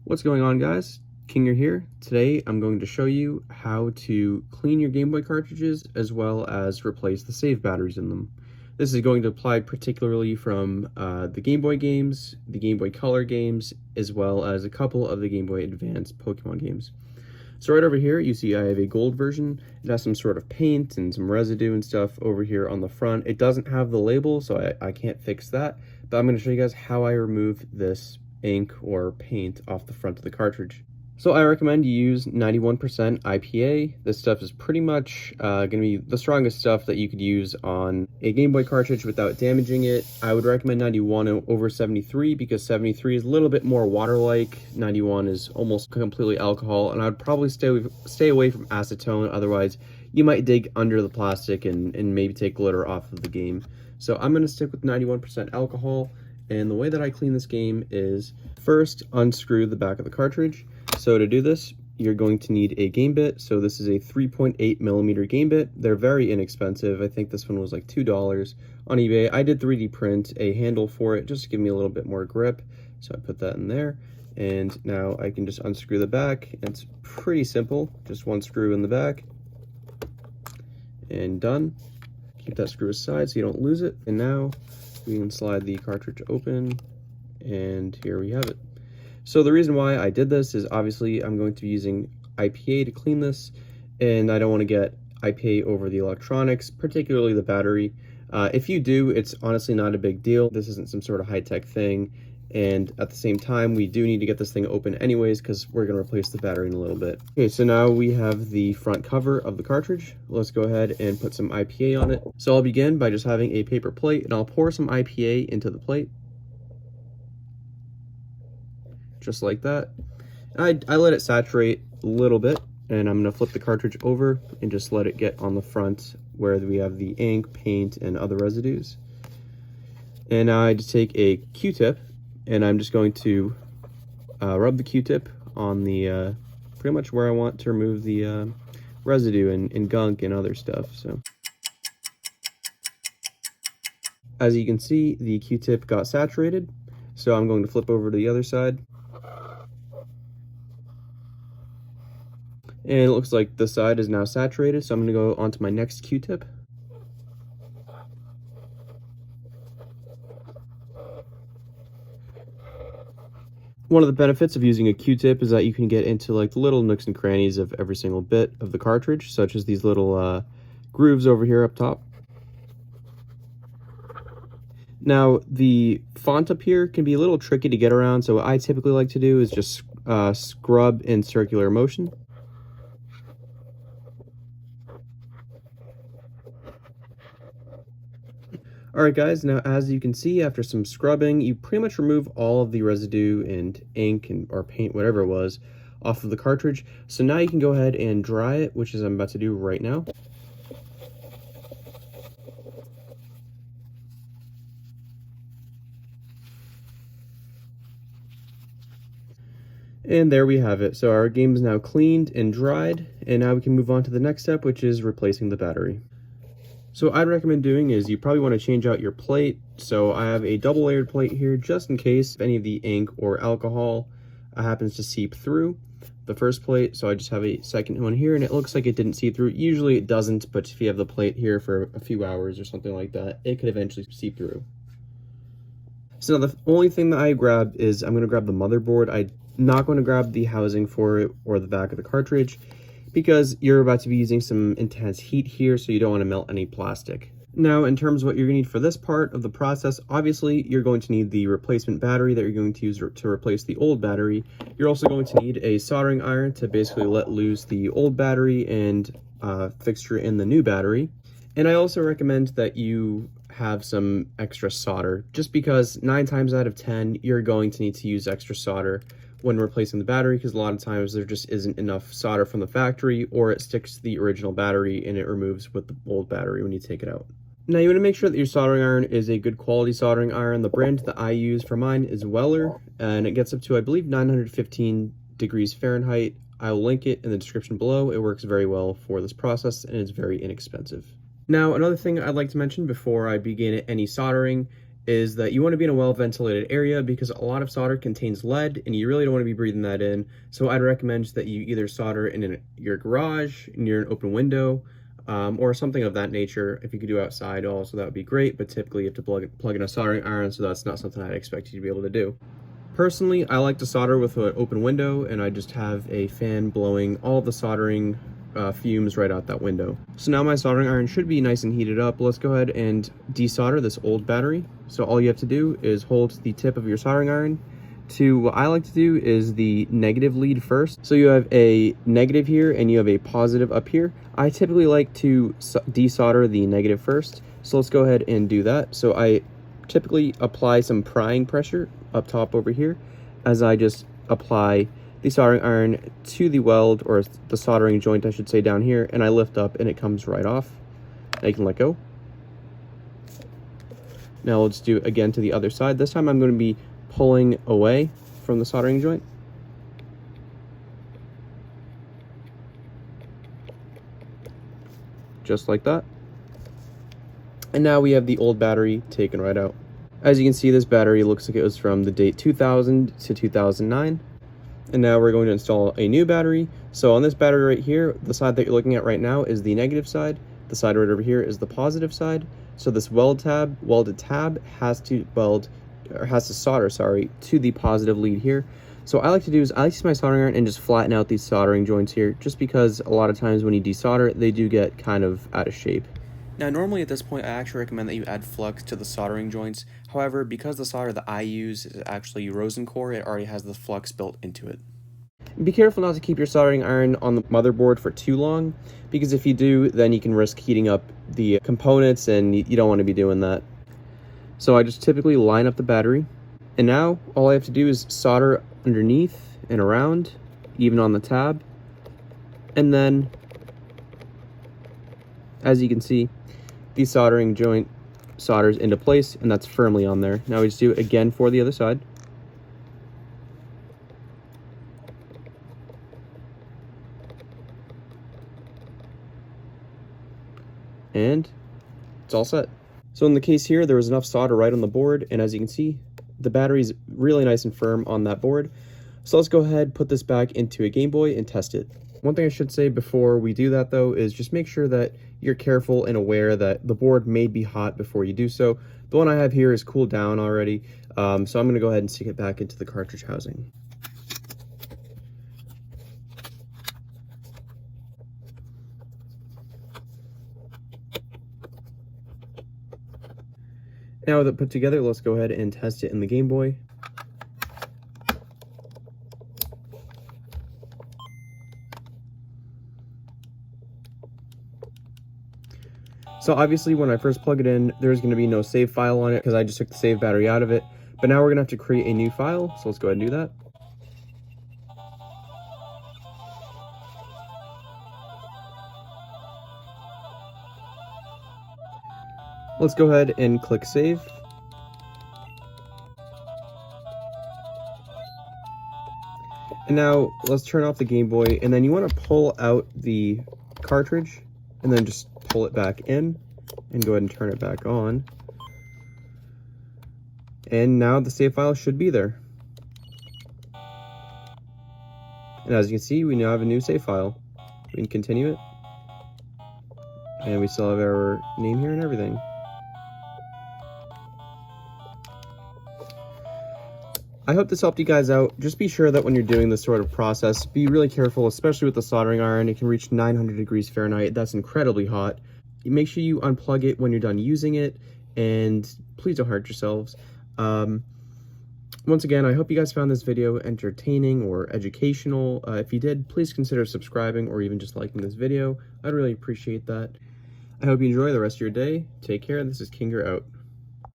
What's going on, guys? Kinger here. Today I'm going to show you how to clean your Game Boy cartridges as well as replace the save batteries in them. This is going to apply particularly from the Game Boy games, the Game Boy Color games, as well as a couple of the Game Boy Advance Pokemon games. So right over here you see I have a gold version. It has some sort of paint and some residue and stuff over here on the front. It doesn't have the label, so I can't fix that, but I'm going to show you guys how I remove this ink or paint off the front of the cartridge. So I recommend you use 91% IPA. This stuff is pretty much going to be the strongest stuff that you could use on a Game Boy cartridge without damaging it. I would recommend 91 over 73 because 73 is a little bit more water-like. 91 is almost completely alcohol, and I would probably stay away from acetone. Otherwise, you might dig under the plastic and maybe take glitter off of the game. So I'm going to stick with 91% alcohol. And the way that I clean this game is first unscrew the back of the cartridge. So to do this, you're going to need a Gamebit. So this is a 3.8 millimeter Gamebit. They're very inexpensive. I think this one was like $2 on eBay. I did 3D print a handle for it just to give me a little bit more grip. So I put that in there. And now I can just unscrew the back. It's pretty simple. Just one screw in the back. And done. Keep that screw aside so you don't lose it. And now we can slide the cartridge open, and here we have it. So the reason why I did this is obviously I'm going to be using IPA to clean this, and I don't want to get IPA over the electronics, particularly the battery. If you do, it's honestly not a big deal. This isn't some sort of high-tech thing, and at the same time, we do need to get this thing open anyways because we're going to replace the battery in a little bit. Okay, so now we have the front cover of the cartridge. Let's go ahead and put some IPA on it. So I'll begin by just having a paper plate, and I'll pour some IPA into the plate. Just like that. I let it saturate a little bit, and I'm going to flip the cartridge over and just let it get on the front where we have the ink, paint, and other residues. And now I just take a Q-tip, and I'm just going to rub the Q-tip on the pretty much where I want to remove the residue and gunk and other stuff. So as you can see, the Q-tip got saturated, so I'm going to flip over to the other side. And it looks like this side is now saturated, so I'm going to go on to my next Q-tip. One of the benefits of using a Q-tip is that you can get into like the little nooks and crannies of every single bit of the cartridge, such as these little grooves over here up top. Now, the font up here can be a little tricky to get around, so what I typically like to do is just scrub in circular motion. Alright guys, now as you can see, after some scrubbing, you pretty much remove all of the residue and ink or paint, whatever it was, off of the cartridge. So now you can go ahead and dry it, which is I'm about to do right now. And there we have it. So our game is now cleaned and dried, and now we can move on to the next step, which is replacing the battery. So what I'd recommend doing is you probably want to change out your plate. So I have a double layered plate here just in case any of the ink or alcohol happens to seep through the first plate. So I just have a second one here, and it looks like it didn't seep through. Usually it doesn't, but if you have the plate here for a few hours or something like that, it could eventually seep through. So now the only thing that I grab is I'm going to grab the motherboard. I'm not going to grab the housing for it or the back of the cartridge, because you're about to be using some intense heat here, so you don't want to melt any plastic. Now, in terms of what you're going to need for this part of the process, obviously, you're going to need the replacement battery that you're going to use to replace the old battery. You're also going to need a soldering iron to basically let loose the old battery and fixture in the new battery. And I also recommend that you have some extra solder, just because 9 times out of 10, you're going to need to use extra solder when replacing the battery, because a lot of times there just isn't enough solder from the factory, or it sticks to the original battery and it removes with the old battery when you take it out. Now you want to make sure that your soldering iron is a good quality soldering iron. The brand that I use for mine is Weller, and it gets up to, I believe, 915 degrees Fahrenheit. I'll link it in the description below. It works very well for this process, and it's very inexpensive. Now, another thing I'd like to mention before I begin any soldering is that you want to be in a well-ventilated area because a lot of solder contains lead and you really don't want to be breathing that in. So I'd recommend that you either solder in your garage, near an open window, or something of that nature. If you could do outside also, that would be great, but typically you have to plug in a soldering iron, so that's not something I'd expect you to be able to do. Personally, I like to solder with an open window, and I just have a fan blowing all the soldering fumes right out that window. So now my soldering iron should be nice and heated up. Let's go ahead and desolder this old battery. So all you have to do is hold the tip of your soldering iron to, what I like to do is the negative lead first. So you have a negative here and you have a positive up here. I typically like to desolder the negative first. So let's go ahead and do that. So I typically apply some prying pressure up top over here as I just apply the soldering iron to the weld, or the soldering joint I should say, down here, and I lift up and it comes right off. Now you can let go. Now let's do it again to the other side. This time I'm going to be pulling away from the soldering joint. Just like that. And now we have the old battery taken right out. As you can see, this battery looks like it was from the date 2000 to 2009. And now we're going to install a new battery. So on this battery right here, the side that you're looking at right now is the negative side. The side right over here is the positive side. So this welded tab has to solder, to the positive lead here. So what I like to do is I like to use my soldering iron and just flatten out these soldering joints here, just because a lot of times when you desolder, they do get kind of out of shape. Now, normally at this point, I actually recommend that you add flux to the soldering joints. However, because the solder that I use is actually rosin core, it already has the flux built into it. Be careful not to keep your soldering iron on the motherboard for too long, because if you do, then you can risk heating up the components, and you don't want to be doing that. So I just typically line up the battery, and now all I have to do is solder underneath and around, even on the tab, and then, as you can see, the soldering joint solders into place, and that's firmly on there. Now we just do it again for the other side. And it's all set. So in the case here, there was enough solder right on the board, and as you can see, the battery's really nice and firm on that board. So let's go ahead, put this back into a Game Boy and test it. One thing I should say before we do that though is just make sure that you're careful and aware that the board may be hot before you do so. The one I have here is cooled down already, so I'm going to go ahead and stick it back into the cartridge housing. Now with it put together, let's go ahead and test it in the Game Boy. So obviously when I first plug it in, there's going to be no save file on it because I just took the save battery out of it. But now we're going to have to create a new file, so let's go ahead and do that. Let's go ahead and click save. And now let's turn off the Game Boy, and then you want to pull out the cartridge and then just pull it back in and go ahead and turn it back on. And now the save file should be there. And as you can see, we now have a new save file. We can continue it. And we still have our name here and everything. I hope this helped you guys out. Just be sure that when you're doing this sort of process, be really careful, especially with the soldering iron. It can reach 900 degrees Fahrenheit. That's incredibly hot. Make sure you unplug it when you're done using it, and please don't hurt yourselves. Once again, I hope you guys found this video entertaining or educational. If you did, please consider subscribing or even just liking this video. I'd really appreciate that. I hope you enjoy the rest of your day. Take care. This is Kinger out.